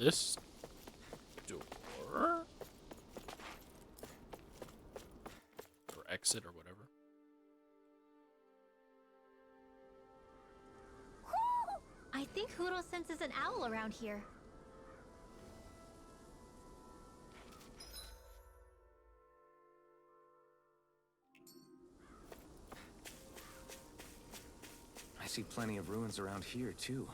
this door. Or exit or whatever. I think Huro senses an owl around here. I see plenty of ruins around here, too.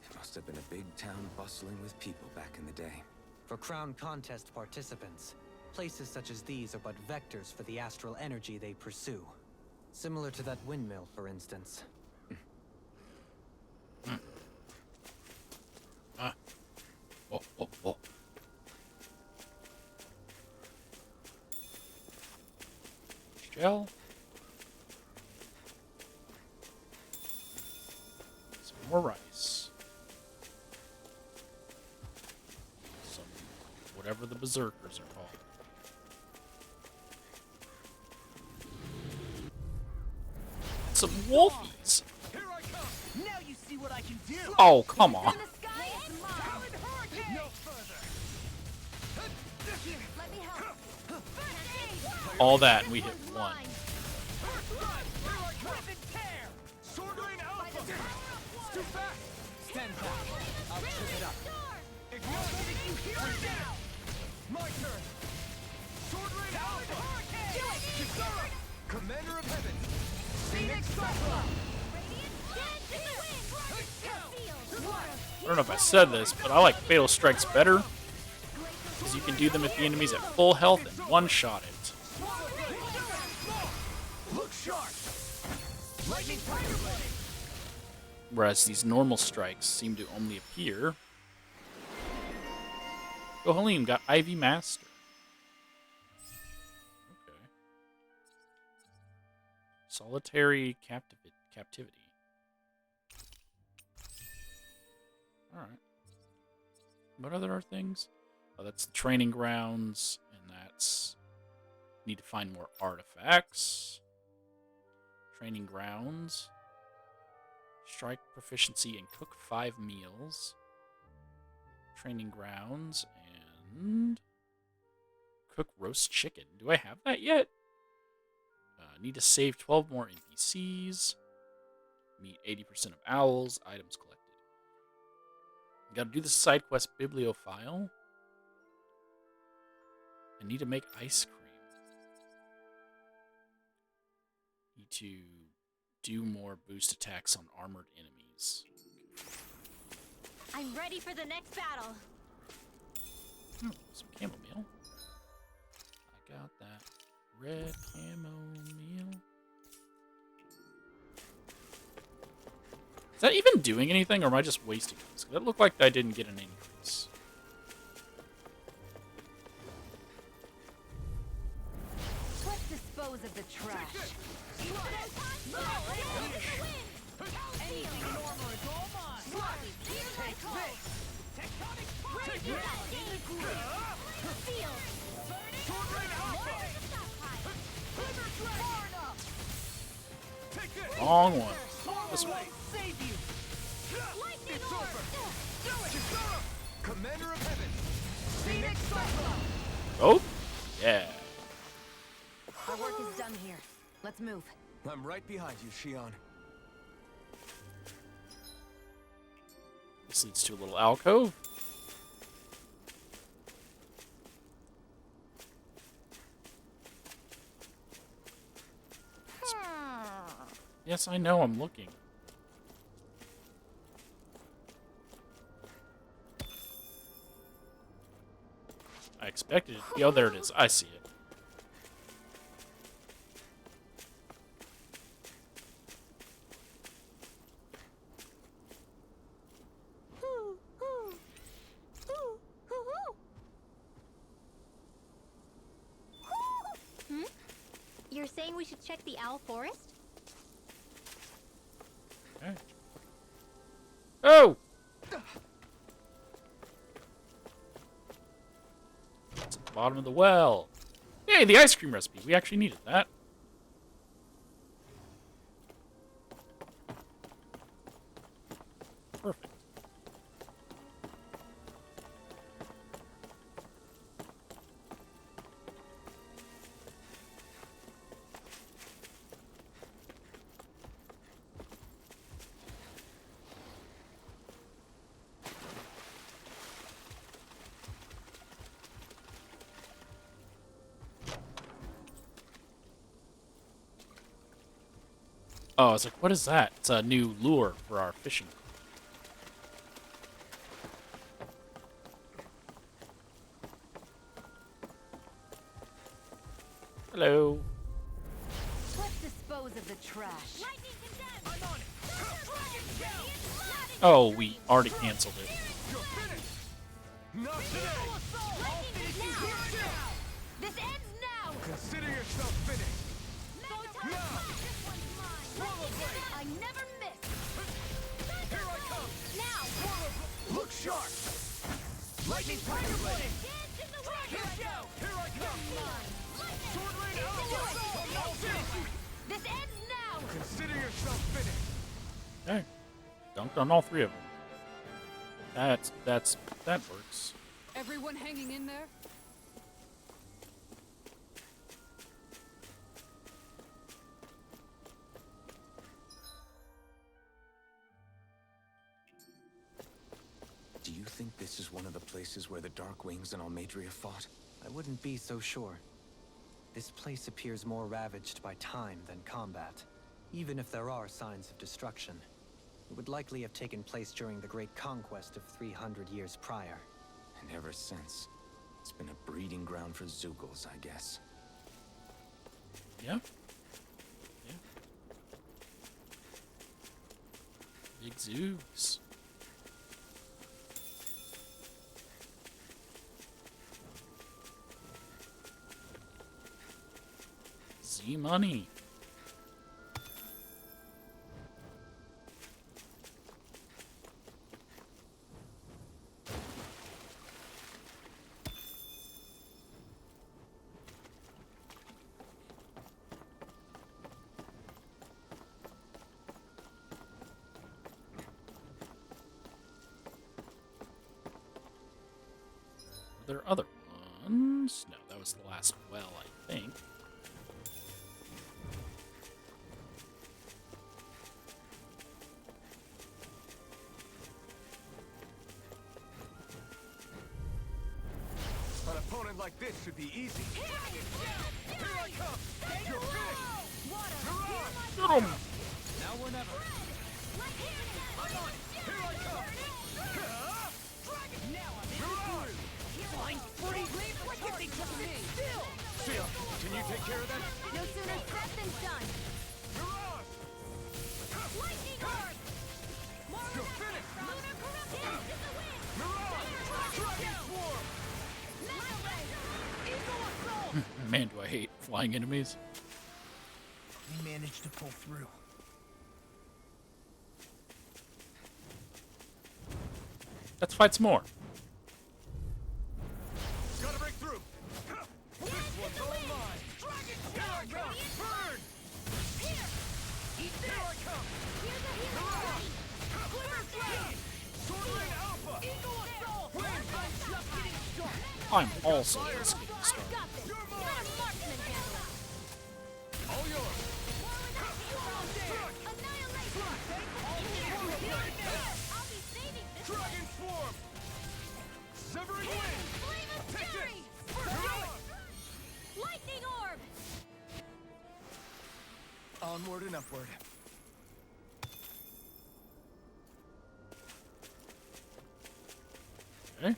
It must have been a big town bustling with people back in the day. For Crown Contest participants, places such as these are but vectors for the astral energy they pursue. Similar to that windmill, for instance. Oh. Shell. Some more rice. Some whatever the berserkers are called. Some wolfies. Here I come. Now you see what I can do. Oh, come on. No further. Let me help. All that, and we hit one. Sword Rain Alpha. It's too fast. Stand back. I'll trip it up. Ignore me. You hear it now. My turn. Sword Rain Alpha. Kisara. Commander of Heaven. Phoenix Cyclone. I don't know if I said this, but I like Fatal Strikes better, because you can do them if the enemy's at full health and one-shot it. Look sharp. Lightning Tiger Blade. Whereas these normal strikes seem to only appear. Oh, Halim got Ivy Master. Okay. Solitary captivity. Alright. What other things? Oh, that's the training grounds, and that's... Need to find more artifacts. Training grounds. Strike proficiency and cook 5 meals. Training grounds, and... Cook roast chicken. Do I have that yet? Need to save 12 more NPCs. Meet 80% of owls. Items collected. Gotta do the side quest Bibliophile. I need to make ice cream. Need to do more boost attacks on armored enemies. I'm ready for the next battle. Oh, some camo meal. I got that red camo meal. Is that even doing anything, or am I just wasting this? That looked like I didn't get an increase. Let's dispose of the trash. Anything in armor is all mine. Take this. Tectonic Take this. In the grip. Sword Rain Alpha. Far enough. Take this. Wrong one. This one. Save you. It's over. Do it. Commander of Heaven. Phoenix Cyclone. Oh? Yeah. Our work is done here. Let's move. I'm right behind you, Shion. This leads to a little alcove. Yes, I know, I'm looking. I expected it. Oh, there it is. I see it. You're saying we should check the owl forest? Okay. Oh! It's at the bottom of the well. Hey, the ice cream recipe. We actually needed that. Perfect. Oh, I was like, what is that? It's a new lure for our fishing. Hello. Let's dispose of the trash. Lightning condemned. I'm on it. Dragon down. Oh, we already canceled it. You're finished. Not today. Lightning now. This ends now. Consider yourself finished. Go time. This one's mine. Swallow blade. I never miss. Here I come. Now. Look sharp. Lightning tiger blade. Dance in the wind. Here I come. Sword rain Lightning. This ends now. Consider yourself finished. Okay. Dunked on all three of them. That works. Everyone hanging in there? Do you think this is one of the places where the Dark Wings and Almadria fought? I wouldn't be so sure. This place appears more ravaged by time than combat. Even if there are signs of destruction, it would likely have taken place during the Great Conquest of 300 years prior. And ever since, it's been a breeding ground for Zeugles, I guess. Yeah. Yeah. Big Zoogs. Z-Money. Are there other ones? No, that was the last well, I think. An opponent like this should be easy. Here I come! You're finished! Get 'em! Now or never. I'm on it! Here I come! Now I'm in. Mirage! Flying free. What did they just me? Still. Seal, can you take care of them? No sooner said than done. Mirage! Lightning orb. You're finished! Lunar corruption. In the wind. Mirage! Dragon swarm! Metal ray. Eagle assault. Man, do I hate flying enemies. We managed to pull through. Let's fight some more. Gotta break through! This one's all mine! Dragon Here I come! Burn! Here. Eat this. Here I come! Here's a hero. Quiver flame. Sword rain alpha! Eagle assault. I'm just getting started. I'm also just getting I started. got this. You're Let mine. a marksman handle it. All yours! I'll be saving this Dragon swarm! Severing wind! flame of Take fury. this! Mirage! Lightning orb. Onward and upward. Okay.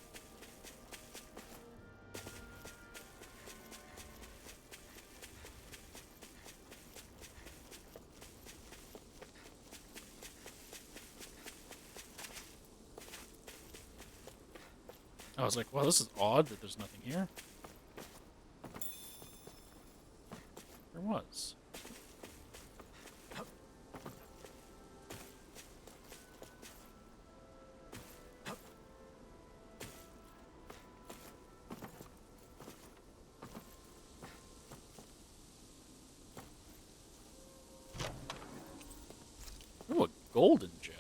I was like, well, this is odd that there's nothing here. There was. Ooh, a golden gel.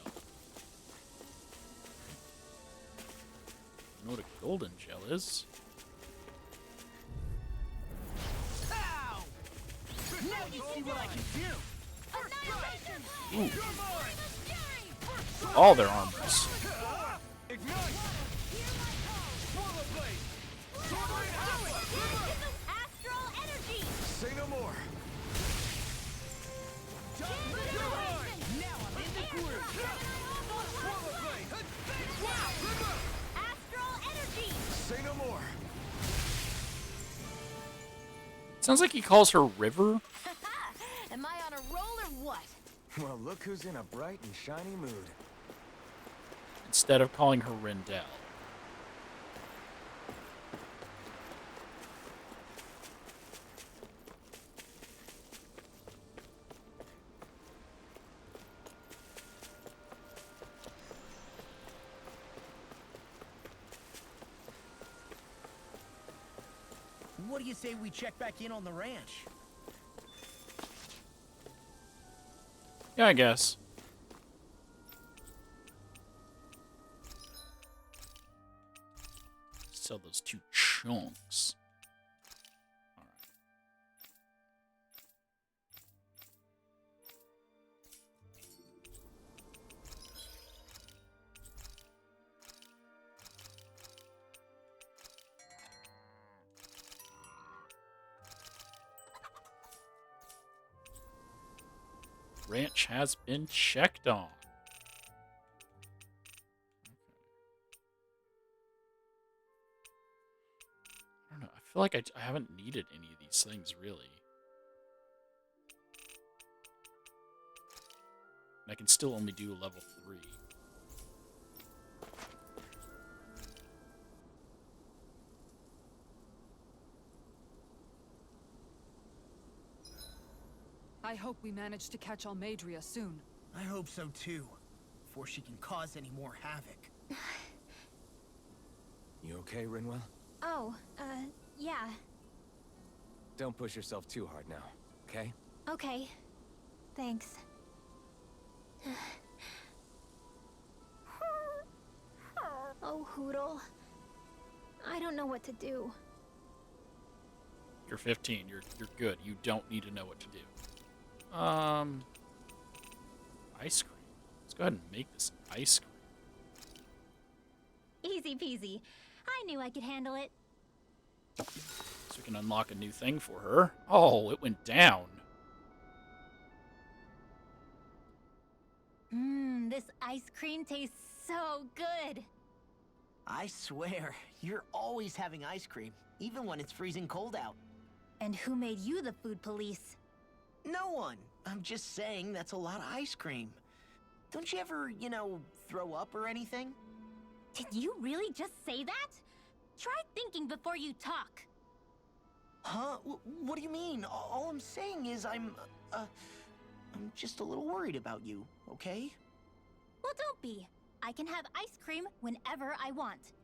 You know what a golden gel is? Ow! Now you see what I can do! Annihilation. Ooh, Flame of fury. all their armors. Ignite! Here I go. Swallow blade! Sword rain alpha! Astral energy. Say no more! Now I'm in the groove. Astral energy! Say no more. Sounds like he calls her River. Am I on a roll or what? Well, look who's in a bright and shiny mood. Instead of calling her Rendell. What do you say we check back in on the ranch? Yeah, I guess. Sell those 2 chunks. Alright. Ranch has been checked on. I don't know. I feel like I haven't needed any of these things, really. And I can still only do level 3. I hope we manage to catch Almadria soon. I hope so too, before she can cause any more havoc. You okay, Rinwell? Oh, yeah. Don't push yourself too hard now, okay? Okay. Thanks. Oh, Hoodle. I don't know what to do. You're 15. You're good. You don't need to know what to do. Ice cream. Let's go ahead and make this ice cream. Easy peasy. I knew I could handle it. So we can unlock a new thing for her. Oh, it went down. This ice cream tastes so good. I swear, you're always having ice cream, even when it's freezing cold out. And who made you the food police? No one. I'm just saying that's a lot of ice cream. Don't you ever, throw up or anything? Did you really just say that? Try thinking before you talk. Huh? What do you mean? All I'm saying is I'm just a little worried about you, okay? Well, don't be. I can have ice cream whenever I want.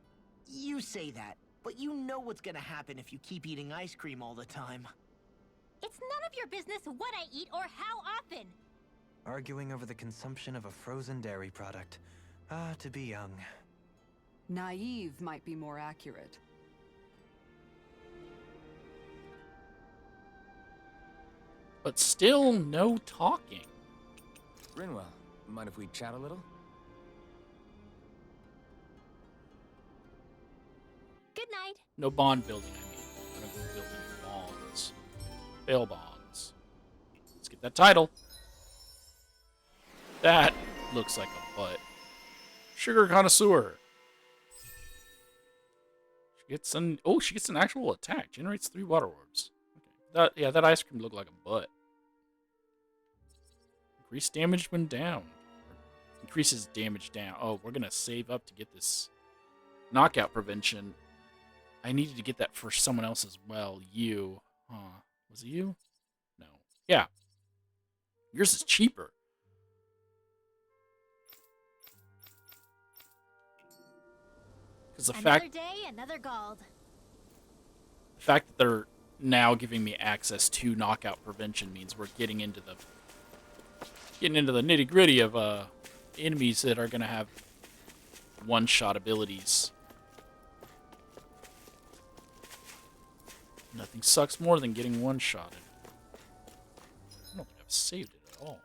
You say that, but you know what's gonna happen if you keep eating ice cream all the time. It's none of your business what I eat or how often. Arguing over the consumption of a frozen dairy product. Ah, to be young. Naive might be more accurate. But still no talking. Rinwell, mind if we chat a little? Good night. No bond building, I mean. I don't build any bonds. Bail bonds. Let's get that title. That looks like a butt. Sugar connoisseur. She gets an she gets an actual attack. Generates 3 water orbs. Okay. That ice cream looked like a butt. Increase damage when down. Increases damage down. Oh, we're gonna save up to get this knockout prevention. I needed to get that for someone else as well. You. Huh. Was it you? No. Yeah. Yours is cheaper. Because the Another day, another Gald. fact that they're now giving me access to knockout prevention means we're getting into the nitty gritty of enemies that are gonna have one-shot abilities. Nothing sucks more than getting one-shotted. I don't think I've saved it at all.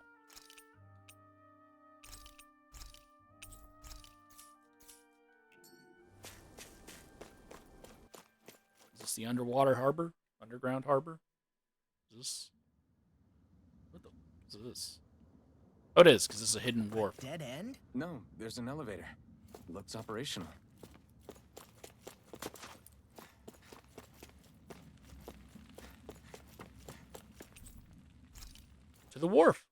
Is this the underwater harbor? Underground harbor? Is this... What the... is this? Oh, it is, because it's a hidden wharf. Dead end? No, there's an elevator. Looks operational. To the wharf.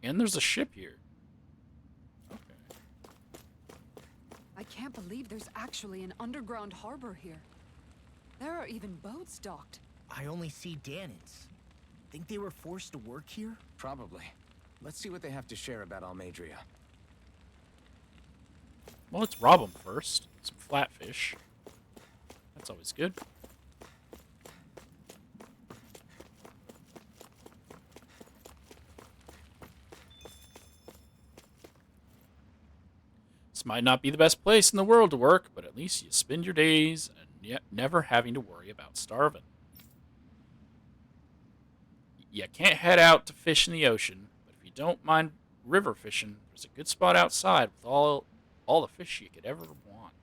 And there's a ship here. Okay. I can't believe there's actually an underground harbor here. There are even boats docked. I only see Danans. Think they were forced to work here? Probably. Let's see what they have to share about Almadria. Well, let's rob them first. Some flatfish. That's always good. This might not be the best place in the world to work, but at least you spend your days and yet never having to worry about starving. You can't head out to fish in the ocean, but if you don't mind river fishing, there's a good spot outside with all the fish you could ever want.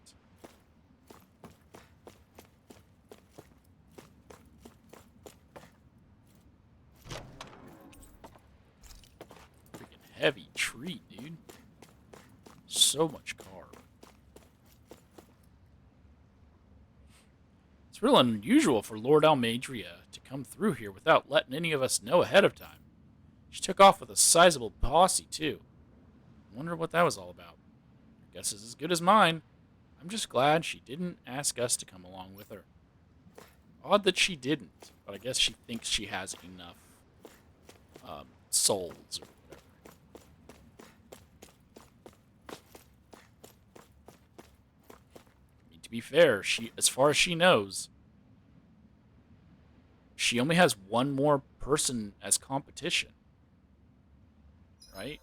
Freaking heavy treat, dude. So much carb. It's real unusual for Lord Almadria to come through here without letting any of us know ahead of time. She took off with a sizable posse, too. Wonder what that was all about. Your guess is as good as mine. I'm just glad she didn't ask us to come along with her. Odd that she didn't, but I guess she thinks she has enough souls or whatever. I mean, to be fair, as far as she knows, she only has one more person as competition. Right?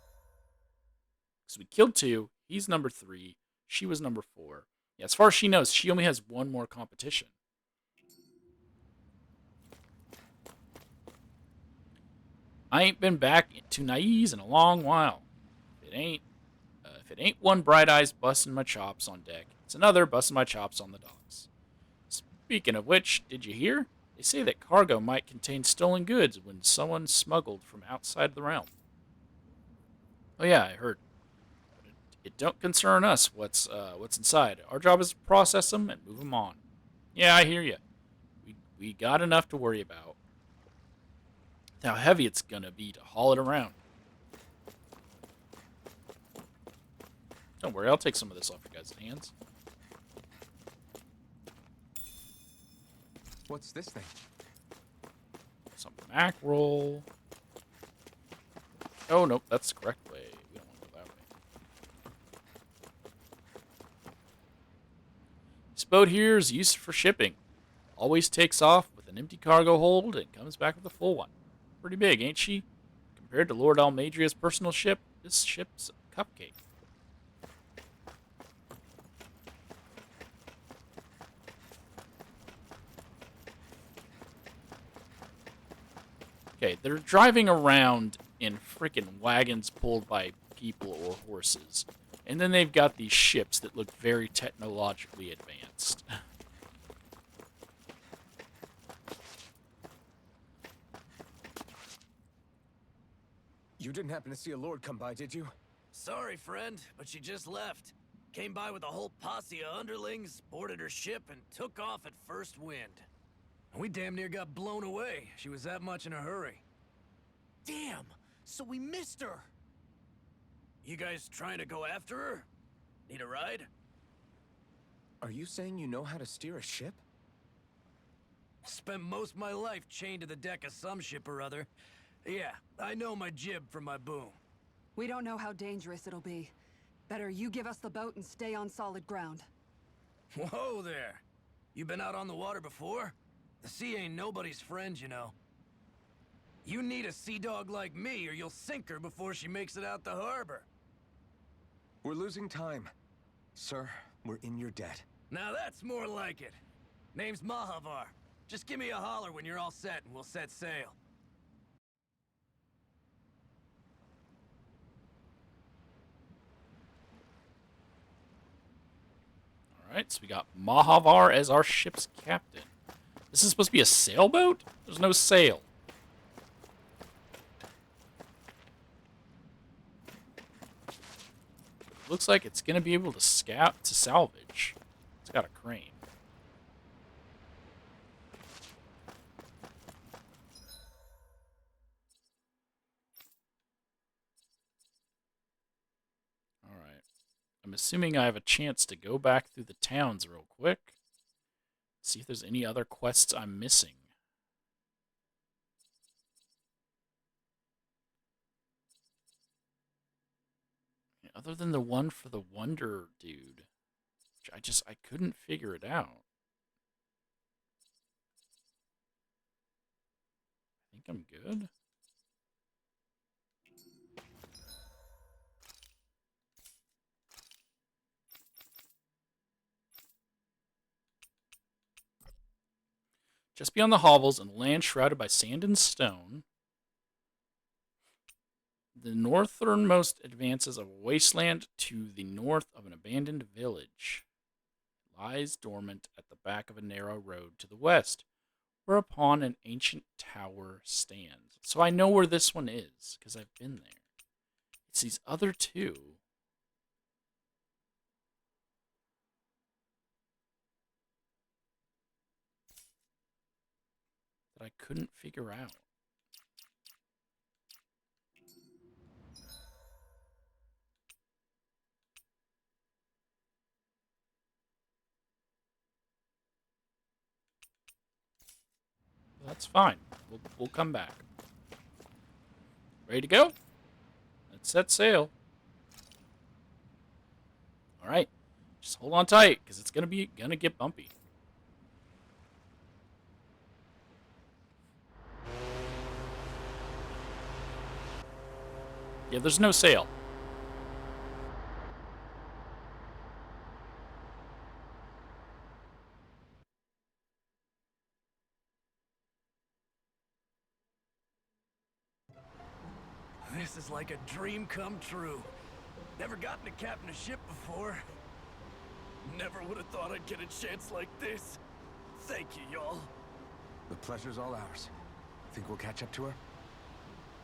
Because we killed 2, he's number 3, she was number 4. Yeah, as far as she knows, she only has one more competition. I ain't been back to Naiz in a long while. If it ain't one Bright Eyes busting my chops on deck, it's another busting my chops on the docks. Speaking of which, did you hear? They say that cargo might contain stolen goods when someone smuggled from outside the realm. Oh yeah, I heard. But it don't concern us what's inside. Our job is to process them and move them on. Yeah, I hear you. We got enough to worry about. How heavy it's gonna be to haul it around. Don't worry, I'll take some of this off your guys' hands. What's this thing? Some mackerel. Oh, nope, that's the correct way. We don't want to go that way. This boat here is used for shipping. Always takes off with an empty cargo hold and comes back with a full one. Pretty big, ain't she? Compared to Lord Almadria's personal ship, this ship's a cupcake. Okay, they're driving around in freaking wagons pulled by people or horses. And then they've got these ships that look very technologically advanced. You didn't happen to see a lord come by, did you? Sorry, friend, but she just left. Came by with a whole posse of underlings, boarded her ship, and took off at first wind. We damn near got blown away. She was that much in a hurry. Damn! So we missed her! You guys trying to go after her? Need a ride? Are you saying you know how to steer a ship? Spent most of my life chained to the deck of some ship or other. Yeah, I know my jib from my boom. We don't know how dangerous it'll be. Better you give us the boat and stay on solid ground. Whoa there! You been out on the water before? The sea ain't nobody's friend, you know. You need a sea dog like me, or you'll sink her before she makes it out the harbor. We're losing time. Sir, we're in your debt. Now that's more like it. Name's Mahavar. Just give me a holler when you're all set, and we'll set sail. Alright, so we got Mahavar as our ship's captain. This is supposed to be a sailboat? There's no sail. Looks like it's going to be able to salvage. It's got a crane. Alright. I'm assuming I have a chance to go back through the towns real quick. See if there's any other quests I'm missing. Other than the one for the Wonder Dude. Which I couldn't figure it out. I think I'm good. Just beyond the hovels and land shrouded by sand and stone, the northernmost advances of a wasteland to the north of an abandoned village lies dormant at the back of a narrow road to the west, whereupon an ancient tower stands. So I know where this one is, because I've been there. It's these other two. That I couldn't figure out. That's fine. We'll come back. Ready to go? Let's set sail. All right. Just hold on tight, because it's gonna get bumpy. Yeah, there's no sail. This is like a dream come true. Never gotten to captain a ship before. Never would have thought I'd get a chance like this. Thank you, y'all. The pleasure's all ours. Think we'll catch up to her?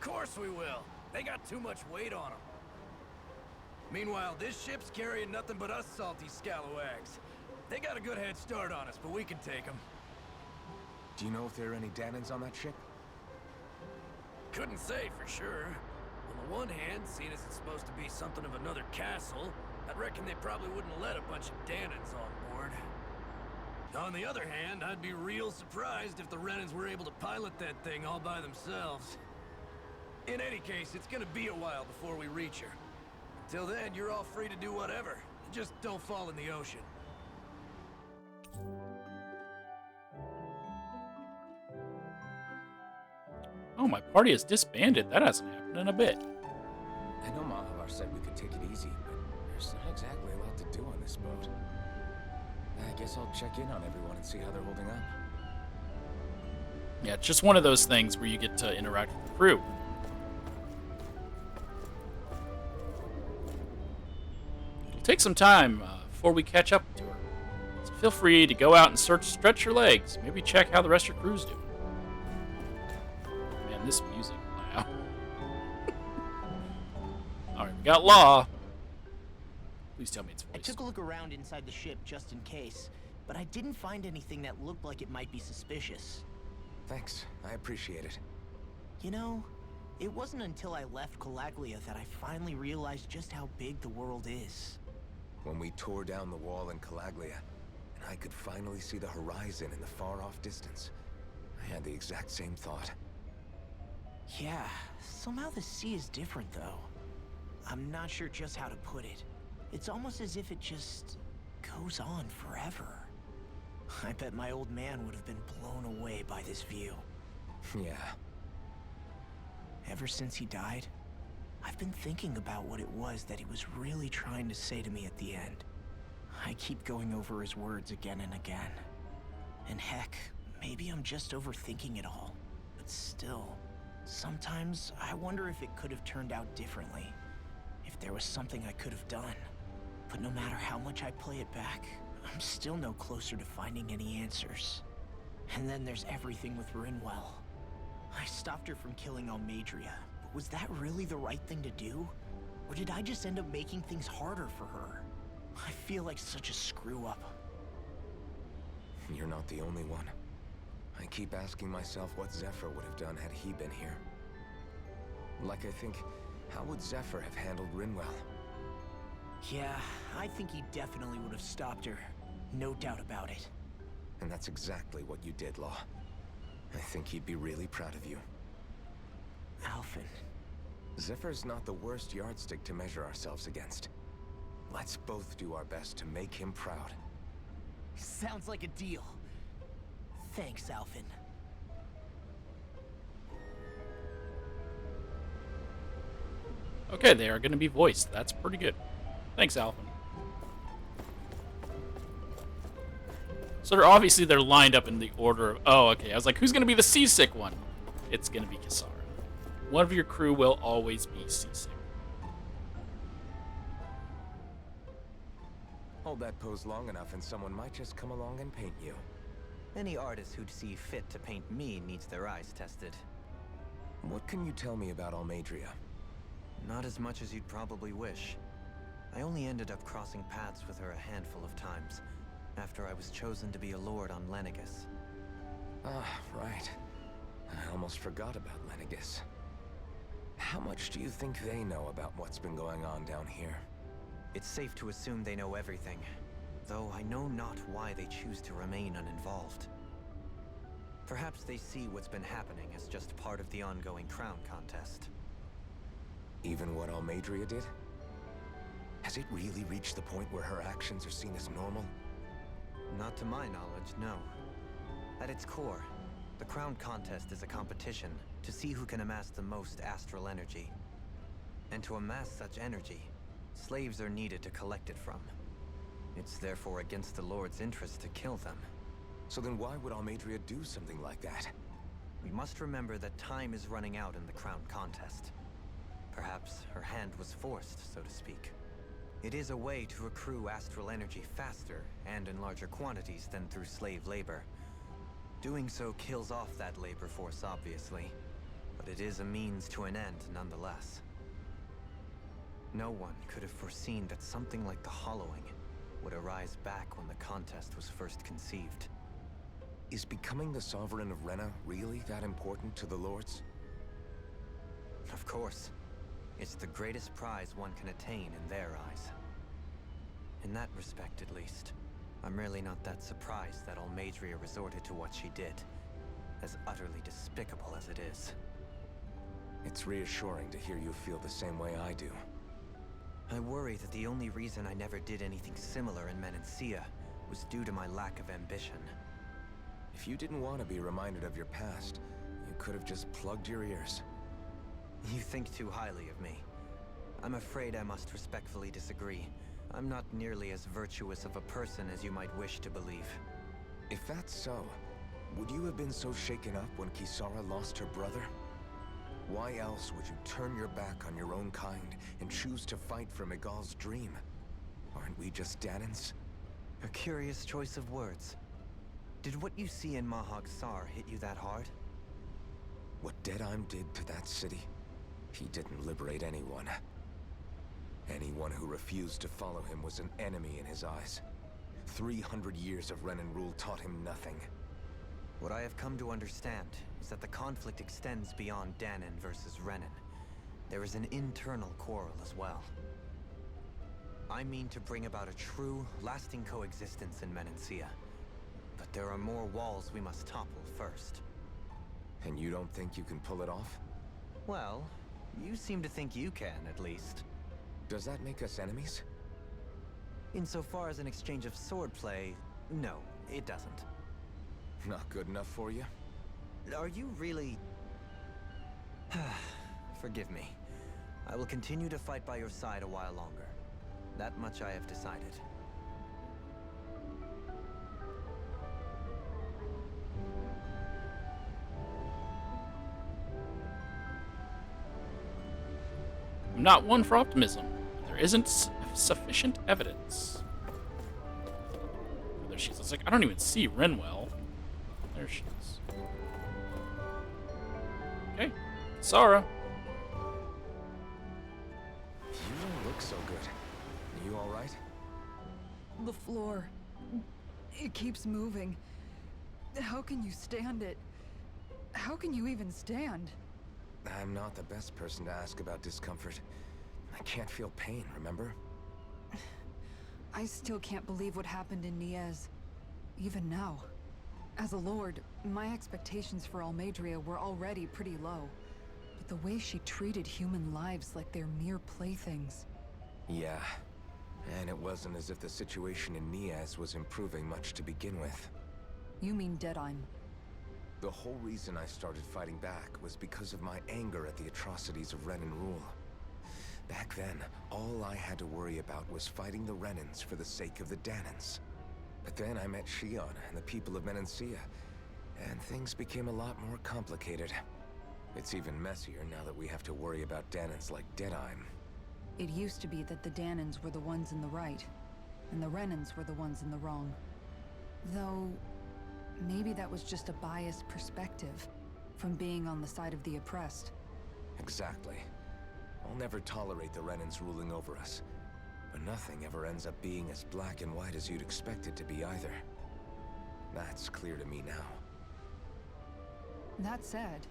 Of course we will. They got too much weight on them. Meanwhile, this ship's carrying nothing but us salty scalawags. They got a good head start on us, but we can take them. Do you know if there are any Danans on that ship? Couldn't say for sure. On the one hand, seeing as it's supposed to be something of another castle, I'd reckon they probably wouldn't let a bunch of Danans on board. On the other hand, I'd be real surprised if the Renans were able to pilot that thing all by themselves. In any case, it's gonna be a while before we reach her. Until then, you're all free to do whatever. Just don't fall in the ocean. Oh, my party is disbanded. That hasn't happened in a bit. I know Malabar said we could take it easy, but there's not exactly a lot to do on this boat. I guess I'll check in on everyone and see how they're holding up. Yeah, it's just one of those things where you get to interact with the crew. It'll take some time before we catch up to her. So feel free to go out and stretch your legs. Maybe check how the rest of your crew's doing. Man, this music. Wow. Alright, we got Law. Please tell me it's I voiced. took a look around inside the ship just in case, but I didn't find anything that looked like it might be suspicious. Thanks, I appreciate it. You know, it wasn't until I left Calaglia that I finally realized just how big the world is. When we tore down the wall in Calaglia, and I could finally see the horizon in the far-off distance, I had the exact same thought. Yeah, somehow the sea is different though. I'm not sure just how to put it. It's almost as if it just goes on forever. I bet my old man would have been blown away by this view. Yeah. Ever since he died, I've been thinking about what it was that he was really trying to say to me at the end. I keep going over his words again and again. And heck, maybe I'm just overthinking it all. But still, sometimes I wonder if it could have turned out differently. If there was something I could have done. But no matter how much I play it back, I'm still no closer to finding any answers. And then there's everything with Rinwell. I stopped her from killing Almadria, but was that really the right thing to do? Or did I just end up making things harder for her? I feel like such a screw-up. You're not the only one. I keep asking myself what Zephyr would have done had he been here. Like, I think, how would Zephyr have handled Rinwell? Yeah, I think he definitely would have stopped her. No doubt about it. And that's exactly what you did, Law. I think he'd be really proud of you. Alphen. Zephyr's not the worst yardstick to measure ourselves against. Let's both do our best to make him proud. Sounds like a deal. Thanks, Alphen. Okay, they are going to be voiced. That's pretty good. Thanks, Alphen. So they're lined up in the order of... Oh, okay. I was like, who's going to be the seasick one? It's going to be Kisara. One of your crew will always be seasick. Hold that pose long enough and someone might just come along and paint you. Any artist who'd see fit to paint me needs their eyes tested. What can you tell me about Almadria? Not as much as you'd probably wish. I only ended up crossing paths with her a handful of times, after I was chosen to be a lord on Lenegis. Ah, right. I almost forgot about Lenegis. How much do you think they know about what's been going on down here? It's safe to assume they know everything, though I know not why they choose to remain uninvolved. Perhaps they see what's been happening as just part of the ongoing crown contest. Even what Almadria did? Has it really reached the point where her actions are seen as normal? Not to my knowledge, no. At its core, the crown contest is a competition to see who can amass the most astral energy. And to amass such energy, slaves are needed to collect it from. It's therefore against the Lord's interest to kill them. So then why would Almadria do something like that? We must remember that time is running out in the crown contest. Perhaps her hand was forced, so to speak. It is a way to accrue astral energy faster and in larger quantities than through slave labor. Doing so kills off that labor force, obviously, but it is a means to an end nonetheless. No one could have foreseen that something like the Hollowing would arise back when the contest was first conceived. Is becoming the Sovereign of Rena really that important to the Lords? Of course. It's the greatest prize one can attain in their eyes. In that respect, at least, I'm really not that surprised that Almadria resorted to what she did, as utterly despicable as it is. It's reassuring to hear you feel the same way I do. I worry that the only reason I never did anything similar in Menancia was due to my lack of ambition. If you didn't want to be reminded of your past, you could have just plugged your ears. You think too highly of me. I'm afraid I must respectfully disagree. I'm not nearly as virtuous of a person as you might wish to believe. If that's so, would you have been so shaken up when Kisara lost her brother? Why else would you turn your back on your own kind and choose to fight for Miguel's dream? Aren't we just Danans? A curious choice of words. Did what you see in Mahag Sar hit you that hard? What Deadheim did to that city, he didn't liberate anyone. Anyone who refused to follow him was an enemy in his eyes. 300 years of Renan rule taught him nothing. What I have come to understand is that the conflict extends beyond Danan versus Renan. There is an internal quarrel as well. I mean to bring about a true, lasting coexistence in Menancia. But there are more walls we must topple first. And you don't think you can pull it off? Well, you seem to think you can, at least. Does that make us enemies? Insofar as an exchange of swordplay, no, it doesn't. Not good enough for you? Are you really... Forgive me. I will continue to fight by your side a while longer. That much I have decided. I'm not one for optimism. There isn't sufficient evidence. There she is. It's like, I don't even see Rinwell. There she is. Okay. Sarah. You don't look so good. You all right? The floor. It keeps moving. How can you stand it? How can you even stand? I'm not the best person to ask about discomfort. I can't feel pain, remember? I still can't believe what happened in Niez. Even now. As a lord, my expectations for Almadria were already pretty low. But the way she treated human lives like they're mere playthings. Yeah. And it wasn't as if the situation in Niaz was improving much to begin with. You mean Deadheim? The whole reason I started fighting back was because of my anger at the atrocities of Renan rule. Back then, all I had to worry about was fighting the Renans for the sake of the Danans. But then I met Shion and the people of Menancia, and things became a lot more complicated. It's even messier now that we have to worry about Danans like Deadheim. It used to be that the Danans were the ones in the right, and the Renans were the ones in the wrong. Though, maybe that was just a biased perspective from being on the side of the oppressed. Exactly. I'll never tolerate the Renans ruling over us. But nothing ever ends up being as black and white as you'd expect it to be either. That's clear to me now. That said,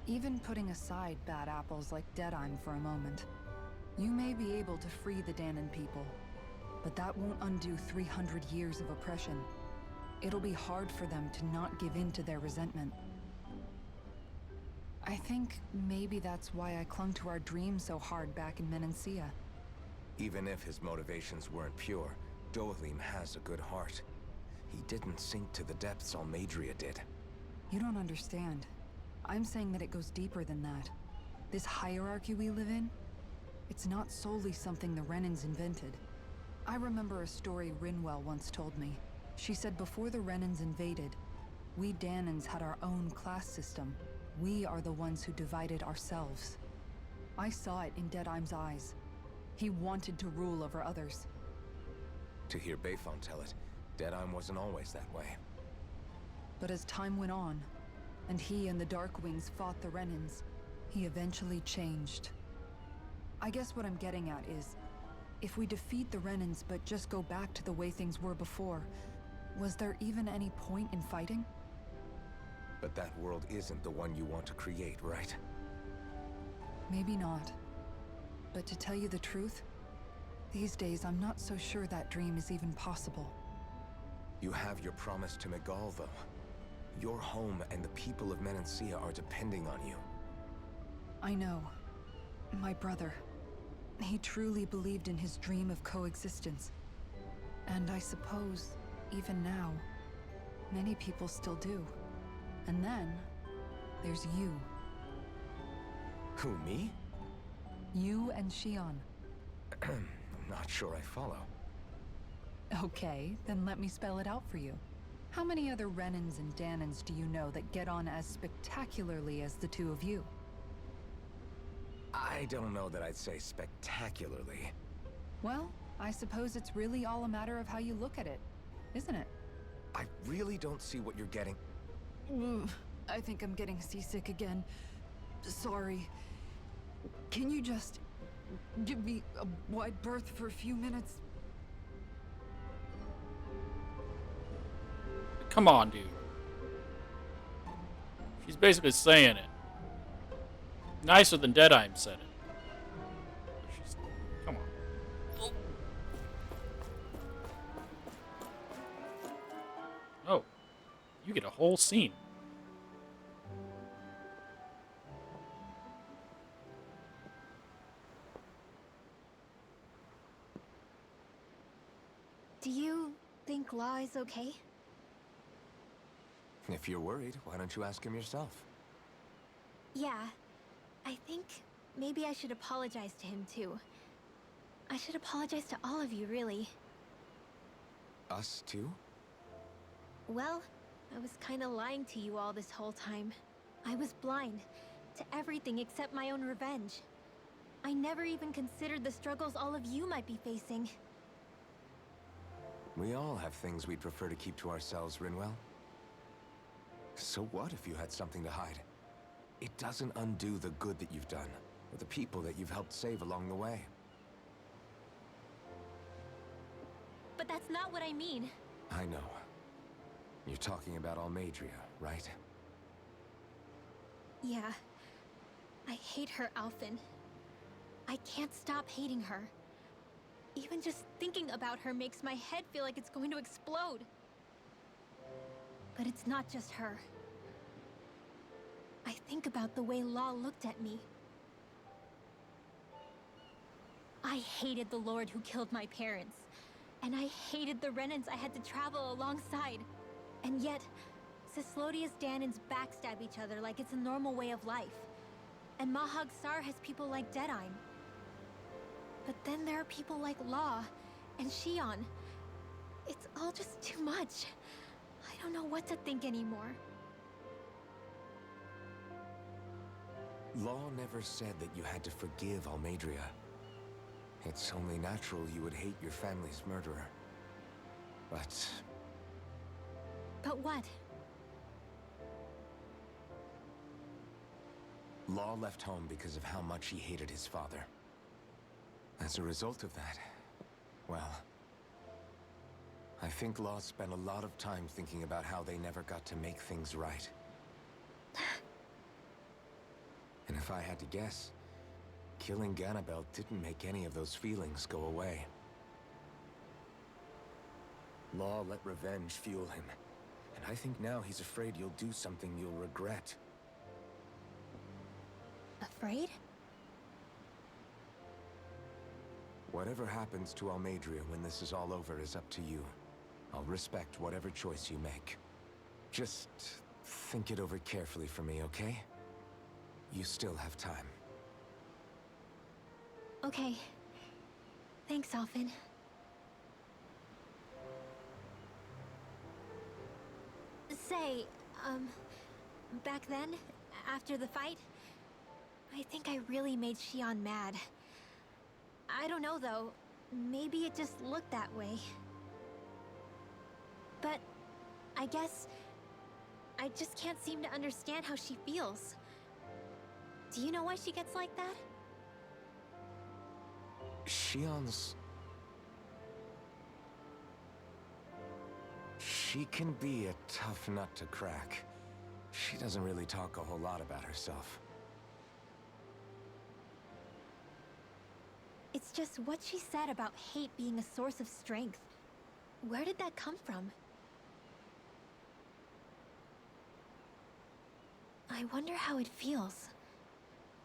even putting aside bad apples like Deadheim for a moment, you may be able to free the Danan people, but that won't undo 300 years of oppression. It'll be hard for them to not give in to their resentment. I think maybe that's why I clung to our dream so hard back in Menancia. Even if his motivations weren't pure, Dohalim has a good heart. He didn't sink to the depths Almadria did. You don't understand. I'm saying that it goes deeper than that. This hierarchy we live in, it's not solely something the Renans invented. I remember a story Rinwell once told me. She said before the Renans invaded, we Danans had our own class system. We are the ones who divided ourselves. I saw it in Deadheim's eyes. He wanted to rule over others. To hear Bayfon tell it, Deadheim wasn't always that way. But as time went on, and he and the Darkwings fought the Renans, he eventually changed. I guess what I'm getting at is, if we defeat the Renans but just go back to the way things were before, was there even any point in fighting? But that world isn't the one you want to create, right? Maybe not. But to tell you the truth, these days I'm not so sure that dream is even possible. You have your promise to Megal, though. Your home and the people of Menancia are depending on you. I know. My brother. He truly believed in his dream of coexistence. And I suppose, even now, many people still do. And then, there's you. Who, me? You and Shion. I'm not sure I follow. Okay, then let me spell it out for you. How many other Renans and Danans do you know that get on as spectacularly as the two of you? I don't know that I'd say spectacularly. Well, I suppose it's really all a matter of how you look at it, isn't it? I really don't see what you're getting. I think I'm getting seasick again. Sorry. Can you just give me a wide berth for a few minutes? Come on, dude. She's basically saying it. Nicer than Deadheim said it. She's, come on. Oh. You get a whole scene. Do you think Law is okay? If you're worried, why don't you ask him yourself? Yeah. I think maybe I should apologize to him too. I should apologize to all of you, really. Us too? Well, I was kinda lying to you all this whole time. I was blind to everything except my own revenge. I never even considered the struggles all of you might be facing. We all have things we'd prefer to keep to ourselves, Rinwell. So what if you had something to hide? It doesn't undo the good that you've done, or the people that you've helped save along the way. But that's not what I mean. I know. You're talking about Almadria, right? Yeah. I hate her, Alphen. I can't stop hating her. Even just thinking about her makes my head feel like it's going to explode. But it's not just her. I think about the way Law looked at me. I hated the Lord who killed my parents. And I hated the Renans I had to travel alongside. And yet, Cislodia's Danans backstab each other like it's a normal way of life. And Mahag Sar has people like Deadeye. But then there are people like Law and Shion. It's all just too much. I don't know what to think anymore. Law never said that you had to forgive Almadria. It's only natural you would hate your family's murderer. But what? Law left home because of how much he hated his father. As a result of that, well, I think Law spent a lot of time thinking about how they never got to make things right. And if I had to guess, killing Ganabel didn't make any of those feelings go away. Law let revenge fuel him, and I think now he's afraid you'll do something you'll regret. Afraid? Whatever happens to Almadria when this is all over is up to you. I'll respect whatever choice you make. Just think it over carefully for me, okay? You still have time. Okay. Thanks, Alphen. Say, back then, after the fight, I think I really made Shion mad. I don't know, though. Maybe it just looked that way. But I guess I just can't seem to understand how she feels. Do you know why she gets like that? Shion's... She can be a tough nut to crack. She doesn't really talk a whole lot about herself. It's just what she said about hate being a source of strength. Where did that come from? I wonder how it feels,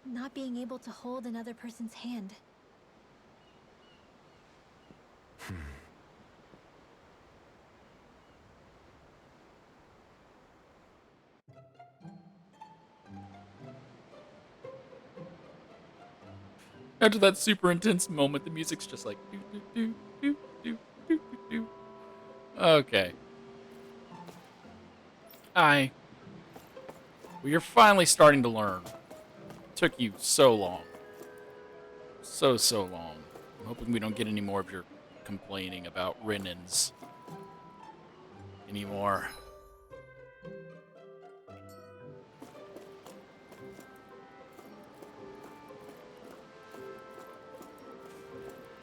not being able to hold another person's hand. After that super intense moment, the music's just like do do do do do do do do. Okay. Well, you're finally starting to learn. It took you so long. So long. I'm hoping we don't get any more of your complaining about Renans anymore.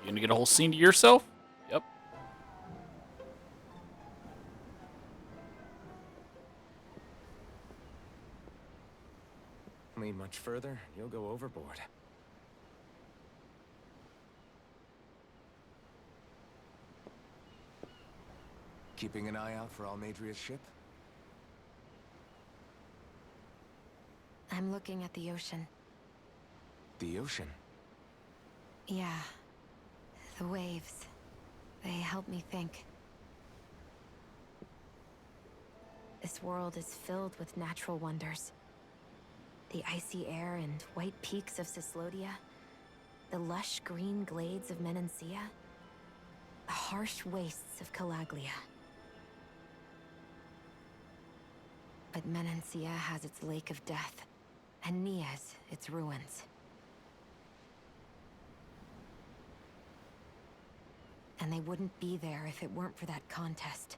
You gonna get a whole scene to yourself? Yep. Lean much further, you'll go overboard. Keeping an eye out for Almadria's ship? I'm looking at the ocean. The ocean? Yeah. The waves. They help me think. This world is filled with natural wonders. The icy air and white peaks of Cyslodia. The lush green glades of Menancia. The harsh wastes of Calaglia. But Menancia has its Lake of Death, and Nias its ruins. And they wouldn't be there if it weren't for that contest.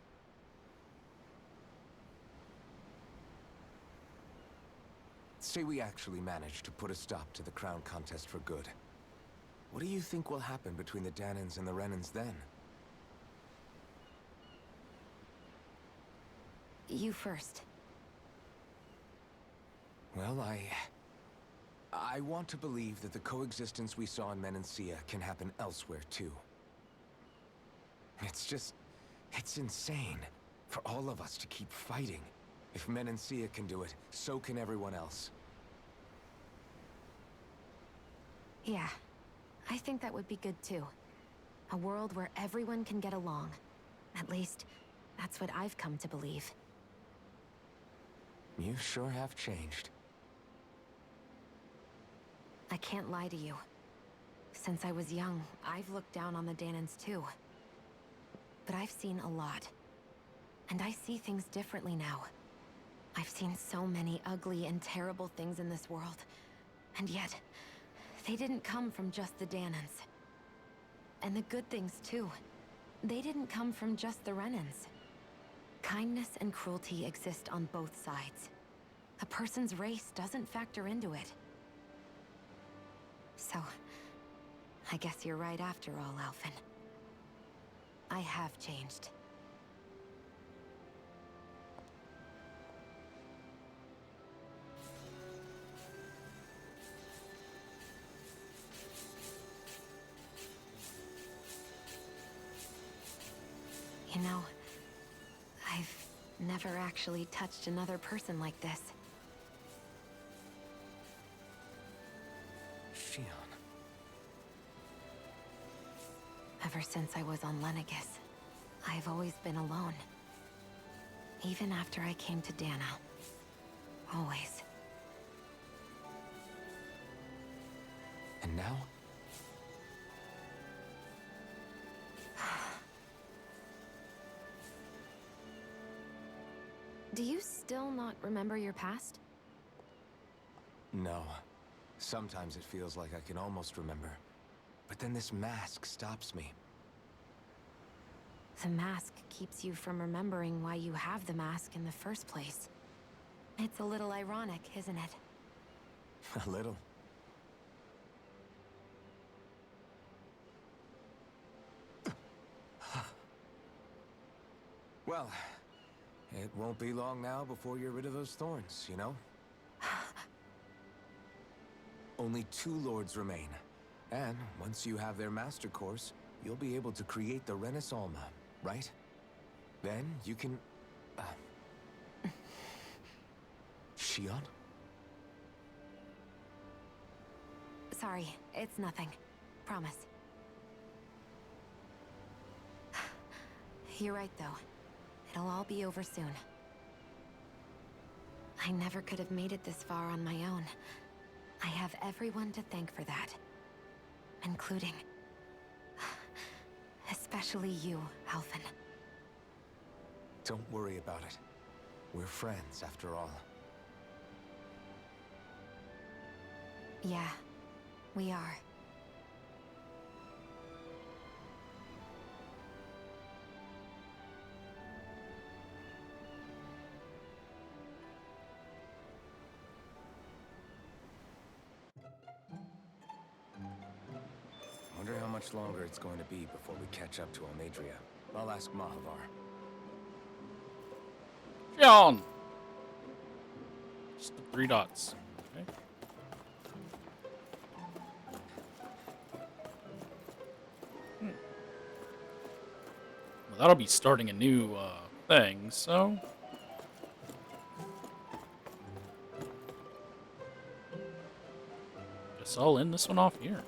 say we actually manage to put a stop to the crown contest for good. What do you think will happen between the Danans and the Renans then? You first. Well, I want to believe that the coexistence we saw in Menancia can happen elsewhere, too. It's insane for all of us to keep fighting. If Menancia can do it, so can everyone else. Yeah, I think that would be good too. A world where everyone can get along. At least, that's what I've come to believe. You sure have changed. I can't lie to you. Since I was young, I've looked down on the Danans too. But I've seen a lot. And I see things differently now. I've seen so many ugly and terrible things in this world. And yet, they didn't come from just the Danans. And the good things too. They didn't come from just the Renans. Kindness and cruelty exist on both sides. A person's race doesn't factor into it. So, I guess you're right after all, Alphen. I have changed. You know, I've never actually touched another person like this. Shion. Ever since I was on Lenegis, I've always been alone. Even after I came to Dana. Always. And now? Do you still not remember your past? No. Sometimes it feels like I can almost remember. But then this mask stops me. The mask keeps you from remembering why you have the mask in the first place. It's a little ironic, isn't it? A little. Well, it won't be long now before you're rid of those thorns, you know? Only 2 lords remain. And once you have their master course, you'll be able to create the Renis Alma, right? Then you can... Shion? Sorry, it's nothing. Promise. You're right, though. It'll all be over soon. I never could have made it this far on my own. I have everyone to thank for that. Including... especially you, Alphen. Don't worry about it. We're friends, after all. Yeah, we are. Wonder how much longer it's going to be before we catch up to Almadria. I'll ask Mahavar. John! Just the 3 dots. Okay. Well, that'll be starting a new thing, so... Guess I'll end this one off here.